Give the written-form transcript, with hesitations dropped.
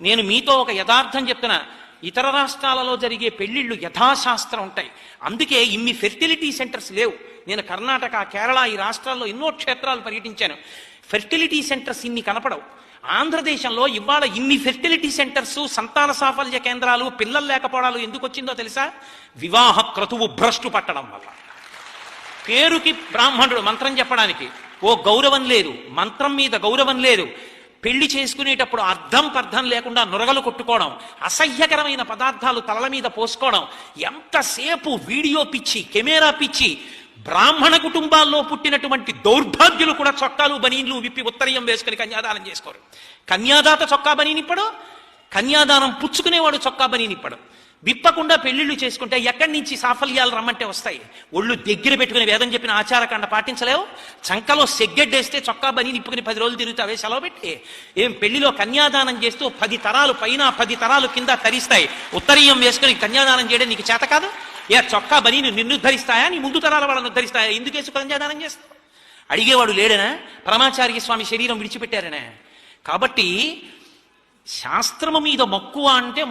నేను మీతో ఒక యథార్థం చెప్తున్నా, ఇతర రాష్ట్రాలలో జరిగే పెళ్లిళ్ళు యథాశాస్త్రం ఉంటాయి. అందుకే ఇన్ని ఫెర్టిలిటీ సెంటర్స్ లేవు. నేను కర్ణాటక, కేరళ ఈ రాష్ట్రాల్లో ఎన్నో క్షేత్రాలు పర్యటించాను. ఫెర్టిలిటీ సెంటర్స్ ఇన్ని కనపడవు. ఆంధ్రదేశంలో ఇవాళ ఇన్ని ఫెర్టిలిటీ సెంటర్స్, సంతాన సాఫల్య కేంద్రాలు, పిల్లలు లేకపోవడాలు ఎందుకు వచ్చిందో తెలుసా? వివాహ క్రతువు భ్రష్టు పట్టడం వల్ల. పేరుకి బ్రాహ్మణుడు మంత్రం చెప్పడానికి ఓ గౌరవం లేదు, మంత్రం మీద గౌరవం లేదు. పెళ్లి చేసుకునేటప్పుడు అర్థం పర్థం లేకుండా నురగలు కొట్టుకోవడం, అసహ్యకరమైన పదార్థాలు తలల మీద పోసుకోవడం, ఎంతసేపు వీడియో పిచ్చి, కెమెరా పిచ్చి. బ్రాహ్మణ కుటుంబాల్లో పుట్టినటువంటి దౌర్భాగ్యులు కూడా చొక్కాలు బనీన్లు విప్పి ఉత్తరీయం వేసుకుని కన్యాదానం చేసుకోరు. కన్యాదాత చొక్కా బనీనిప్పడు, కన్యాదానం పుచ్చుకునేవాడు చొక్కా బనీనిప్పడు. విప్పకుండా పెళ్లిళ్ళు చేసుకుంటే ఎక్కడి నుంచి సాఫల్యాలు రమ్మంటే వస్తాయి? ఒళ్ళు దగ్గర పెట్టుకుని వేదం చెప్పిన ఆచారకాండ పాటించలేవు. చంకలో సెగ్గెడ్డేస్తే చొక్కా బని నిప్పుకుని 10 రోజులు తిరుగుతావే సెలవు పెట్టి. ఏం పెళ్లిలో కన్యాదానం చేస్తూ 10 తరాలు పైన 10 తరాలు కింద తరిస్తాయి. ఉత్తరీయం వేసుకుని కన్యాదానం చేయడం నీకు చేత కాదు? ఏ చొక్కా బని నిన్ను ధరిస్తాయా, నీ ముందు తరాల వాళ్ళను ధరిస్తాయా? ఎందుకు వేసు కన్యాదానం చేస్తావు? అడిగేవాడు లేడనా? పరమాచార్య స్వామి శరీరం విడిచిపెట్టారనే. కాబట్టి శాస్త్రము మీద మక్కువ అంటే